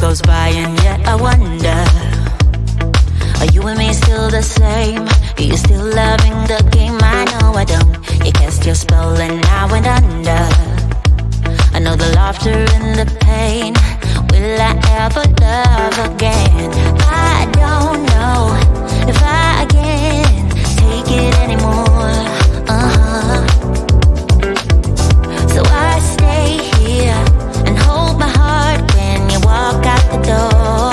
goes by and yet I wonder, are you and me still the same? Are you still loving the game? I know I don't. You cast your spell and I went under. I know the laughter and the pain. Will I ever love again? I don't know if I can take it anymore. So I stay here and hold my heart when you walk out the door.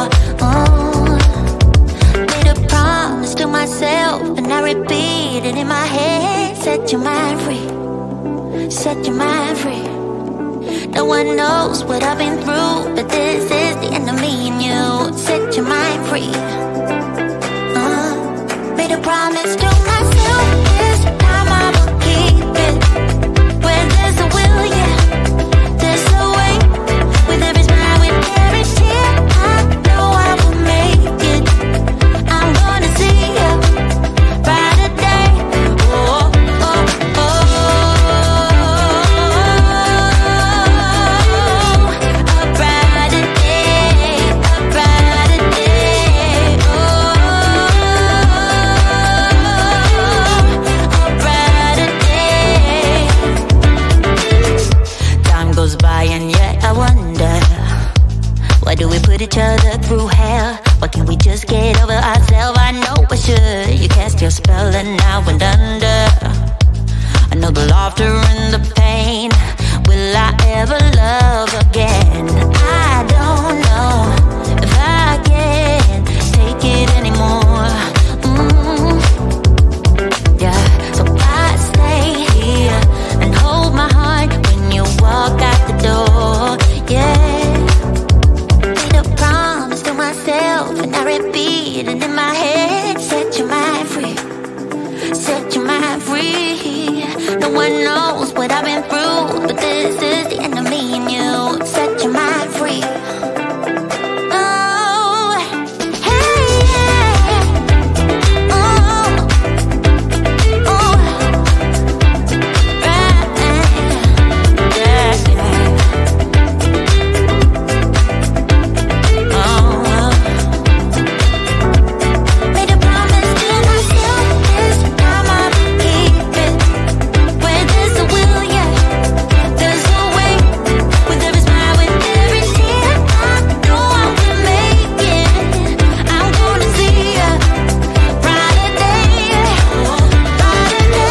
Made a promise to myself and I repeat it in my head. Set your mind free, set your mind free. No one knows what I've been through, but this is the end of me and you. Set your mind free. Made a promise to myself, this time I will keep it. Where there's a will, yeah, there's a way. With every smile, with every tear, I know I will make it. I'm gonna see a brighter day. Oh, oh, oh. A brighter day, a brighter day. Oh, a brighter day. Time goes by and yet I wonder, why do we put each other through hell? Why can't we just get over ourselves? I know I should. You cast your spell and I went under. I know the laughter and the pain. Will I ever love again? I don't know if I can take it anymore. Yeah, so I stay here and hold my heart when you walk out the door. Yeah, made a promise to myself and I repeat it in my head. Set your mind free, set your mind free. No one knows what I've been through, but this is the end of me and you. Set your mind free. Oh, hey, yeah. Oh, oh, right, yeah, yeah. Oh, made a promise to myself, this time I will keep it. Where there's a will, yeah, there's a way. With every smile, with every tear, I know I will make it. I'm gonna see a brighter day, brighter day.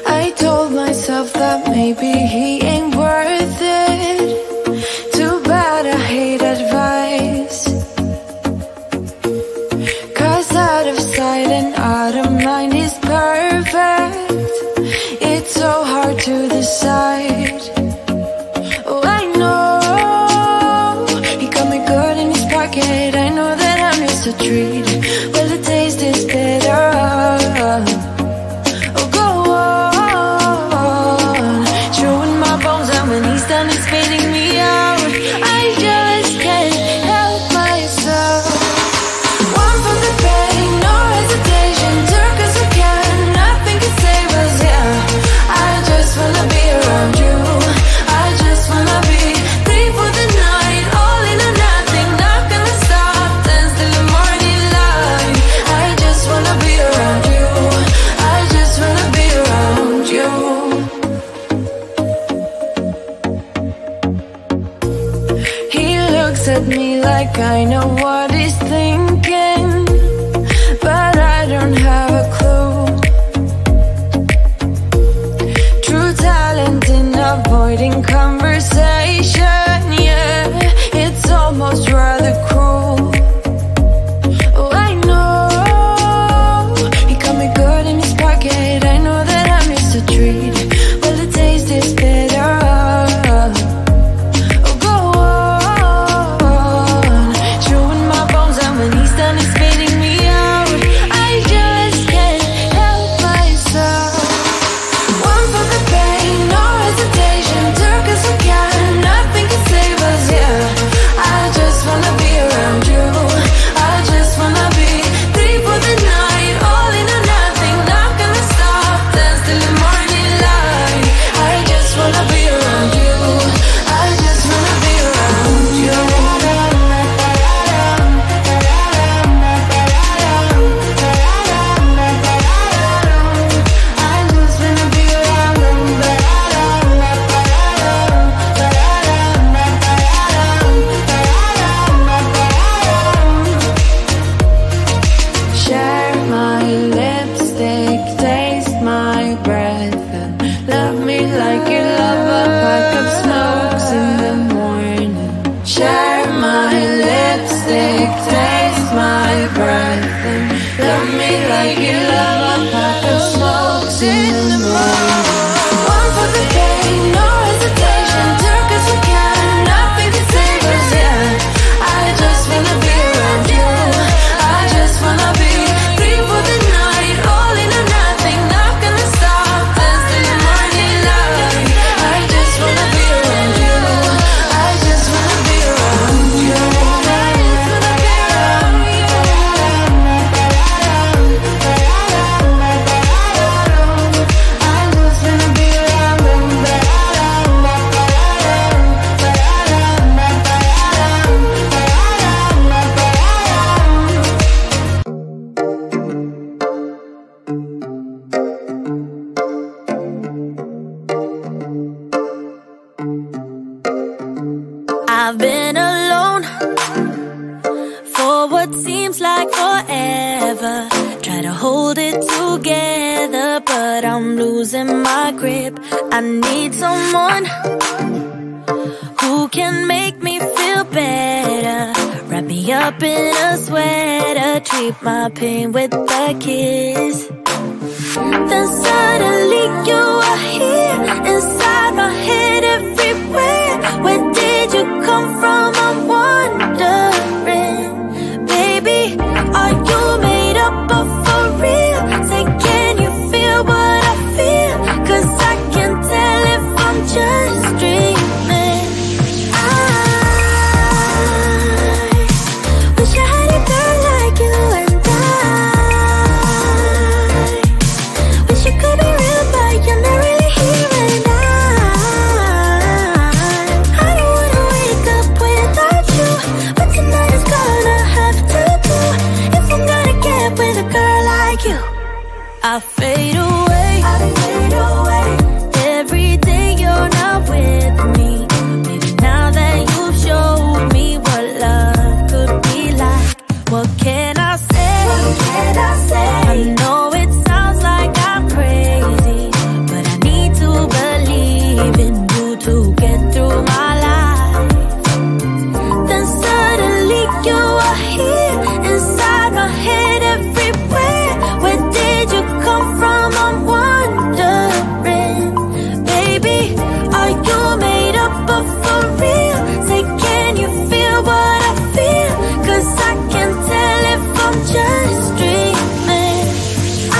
I told myself that maybe he ain't worth it. Too bad I hate advice. 'Cause out of sight and out of mind is perfect. It's so hard to decide. Oh, I know he got me good in his pocket. I know that I missed a treat. Well, the taste is bitter. Oh, go on, chewing my bones, and when he's done, he's spitting me out. I just can't help myself. One for the pain, no hesitation, took us again, nothing can save us, yeah. I just wanna be around you. I just wanna be free for the night, all in or nothing, not gonna stop, dance till the morning light. I just wanna be around you. I just wanna be around you. He looks at me like I know what he's thinking, but I don't have a clue. True talent in avoiding conversation, yeah, it's almost rather cruel. Oh, I know he got me good in his pocket. I know that I missed a treat. Well, the taste is bitter. Oh, go on, chewing my bones, and when he's done, he's spitting me like forever. Try to hold it together, but I'm losing my grip. I need someone who can make me feel better. Wrap me up in a sweater, treat my pain with a kiss. Then suddenly you are here, inside my head everywhere. Where did you come from? I'm wondering. Baby, are you made up of for real? Say, can you feel what I feel? 'Cause I can tell if I'm just dreaming. I wish I had a girl like you, and I wish you could be real, but you're not really here. And I don't wanna wake up without you, but tonight is gonna have to do. If I'm gonna get with a girl like you, I fade away, every day you're not with me. Maybe now that you've showed me what love could be like, what can I say? I know it sounds like I'm crazy, but I need to believe in you to get through my life. Then suddenly you are here, inside my head everywhere. Where did you come from? I'm wondering. Baby, are you made up of for real? Say, can you feel what I feel? 'Cause I can tell if I'm just dreaming. I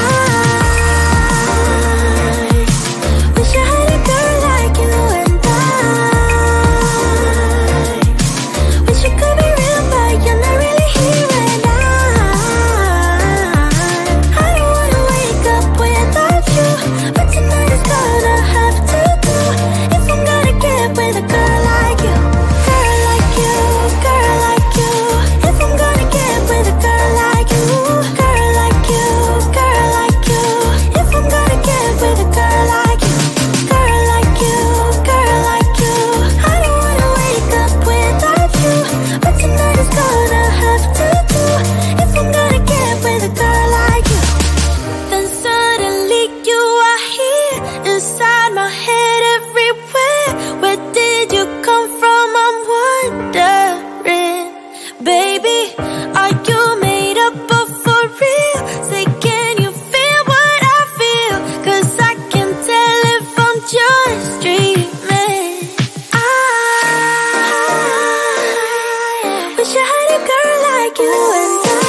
wish I had a girl like you, and I wish you could be real, but you're not really here. And I don't wanna wake up without you, but tonight is gonna have to do. If I'm gonna get with a girl like you, girl like you, girl like you. If I'm gonna get with a girl like you, girl like you, girl like you. If I'm gonna get with a girl like you, girl like you, girl like you. I don't wanna wake up without you, but tonight is gonna have to do. If I'm gonna get with a girl like you. Then suddenly you are here, inside my head everywhere. Where did you come from? I'm wondering. Baby, are you made up of for real? Say, can you feel what I feel? 'Cause I can tell if I'm just dreaming. I wish I had a girl like you, and I